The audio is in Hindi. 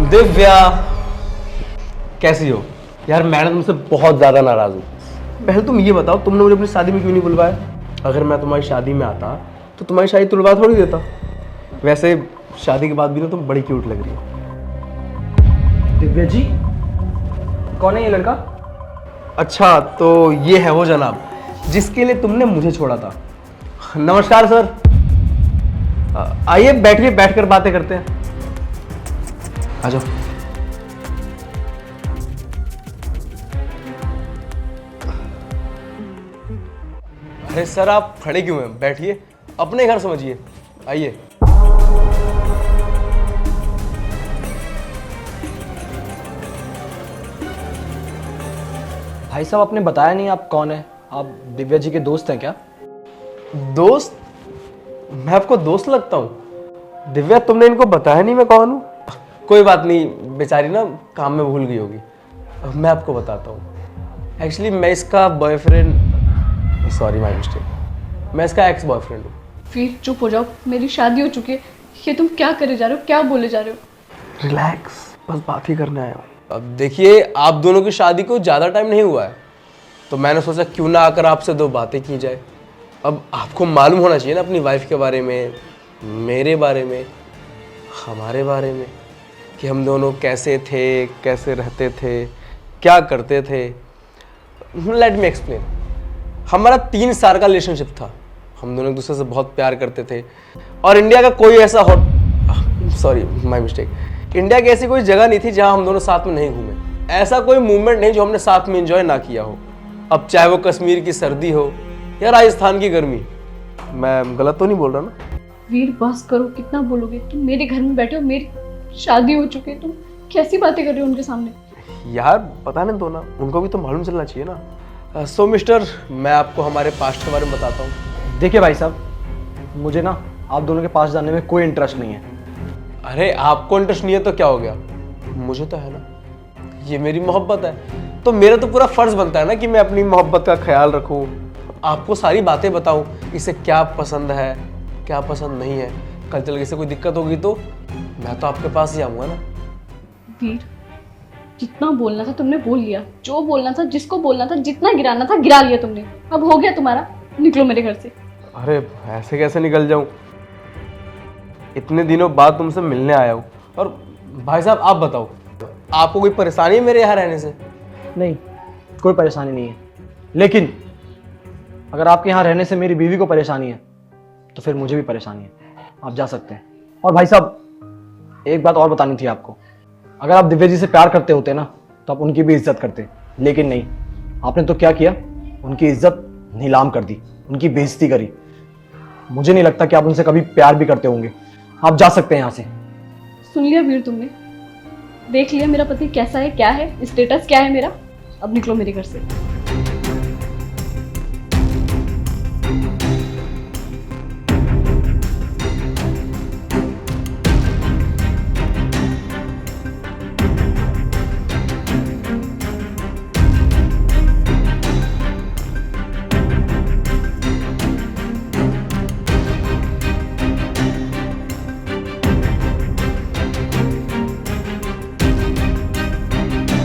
दिव्या, कैसी हो? यार मैं ना तुमसे बहुत ज़्यादा नाराज़ हूँ। पहले तुम ये बताओ, तुमने मुझे अपनी शादी में क्यों नहीं बुलवाया? अगर मैं तुम्हारी शादी में आता तो तुम्हारी शादी तुड़वा थोड़ी देता। वैसे शादी के बाद भी ना तुम बड़ी क्यूट लग रही हो। दिव्या जी, कौन है ये लड़का? अच्छा, तो ये है वो जनाब जिसके लिए तुमने मुझे छोड़ा था। नमस्कार सर, आइए बैठिए, बैठकर बातें करते हैं। आ जाओ। अरे सर, आप खड़े क्यों हैं? बैठिए, अपने घर समझिए। आइए। भाई साहब, आपने बताया नहीं आप कौन है। आप दिव्या जी के दोस्त हैं क्या? दोस्त? मैं आपको दोस्त लगता हूँ? दिव्या, तुमने इनको बताया नहीं मैं कौन हूँ? कोई बात नहीं, बेचारी ना काम में भूल गई होगी। मैं आपको बताता हूँ। एक्चुअली मैं इसका बॉयफ्रेंड, सॉरी माय मिस्टेक, मैं इसका एक्स बॉयफ्रेंड हूँ। फिर चुप हो जाओ, मेरी शादी हो चुकी है। ये तुम क्या करे जा रहे हो, क्या बोले जा रहे हो? रिलैक्स, बस बात ही करने आया हूँ। अब देखिए, आप दोनों की शादी को ज़्यादा टाइम नहीं हुआ है, तो मैंने सोचा क्यों ना आकर आपसे दो बातें की जाए। अब आपको मालूम होना चाहिए ना अपनी वाइफ के बारे में, मेरे बारे में, हमारे बारे में, कि हम दोनों कैसे थे, कैसे रहते थे, क्या करते थे। Let me explain. हमारा 3 साल का रिलेशनशिप था। हम दोनों एक दूसरे से बहुत प्यार करते थे, और इंडिया का कोई ऐसा सॉरी माय मिस्टेक, इंडिया की ऐसी कोई जगह नहीं थी जहां हम दोनों साथ में नहीं घूमे। ऐसा कोई मूवमेंट नहीं जो हमने साथ में एंजॉय ना किया हो। अब चाहे वो कश्मीर की सर्दी हो या राजस्थान की गर्मी। मैं गलत तो नहीं बोल रहा ना? वीर बस करो, कितना बोलोगे? तुम मेरे घर में बैठे हो, मेरी शादी हो चुकी है, तुम कैसी बातें कर रहे हो उनके सामने? यार पता नहीं तो ना, उनको भी तो मालूम चलना चाहिए ना। सो मिस्टर, मैं आपको हमारे पास्ट के बारे में बताता हूँ। देखिए भाई साहब, मुझे ना आप दोनों के पास जाने में कोई इंटरेस्ट नहीं है। अरे आपको इंटरेस्ट नहीं है तो क्या हो गया, मुझे तो है ना। ये मेरी मोहब्बत है, तो मेरा तो पूरा फर्ज बनता है ना कि मैं अपनी मोहब्बत का ख्याल रखूं, आपको सारी बातें बताऊं, इसे क्या पसंद है क्या पसंद नहीं है। कल चल के इसे कोई दिक्कत होगी तो मैं तो आपके पास ही आऊंगा ना। वीर, जितना बोलना था तुमने बोल लिया, जो बोलना था, जिसको बोलना था, जितना गिराना था गिरा लिया तुमने। अब हो गया तुम्हारा, निकलो मेरे घर से। अरे ऐसे कैसे निकल जाऊं, इतने दिनों बाद तुमसे मिलने आया हूं। और भाई साहब आप बताओ, आपको कोई परेशानी है मेरे यहाँ रहने से? नहीं, कोई परेशानी नहीं है, लेकिन अगर आपके यहाँ रहने से मेरी बीवी को परेशानी है तो फिर मुझे भी परेशानी है। आप जा सकते हैं। और भाई साहब, एक बात और बतानी थी आपको। अगर आप दिव्या जी से प्यार करते होते ना तो आप उनकी भी इज्जत करते, लेकिन नहीं, आपने तो क्या किया, उनकी इज्जत नीलाम कर दी, उनकी बेइज्जती करी। मुझे नहीं लगता कि आप उनसे कभी प्यार भी करते होंगे। आप जा सकते हैं यहाँ से। सुन लिया वीर तुमने? देख लिया मेरा पति कैसा है, क्या है, स्टेटस क्या है मेरा। अब निकलो मेरे घर से।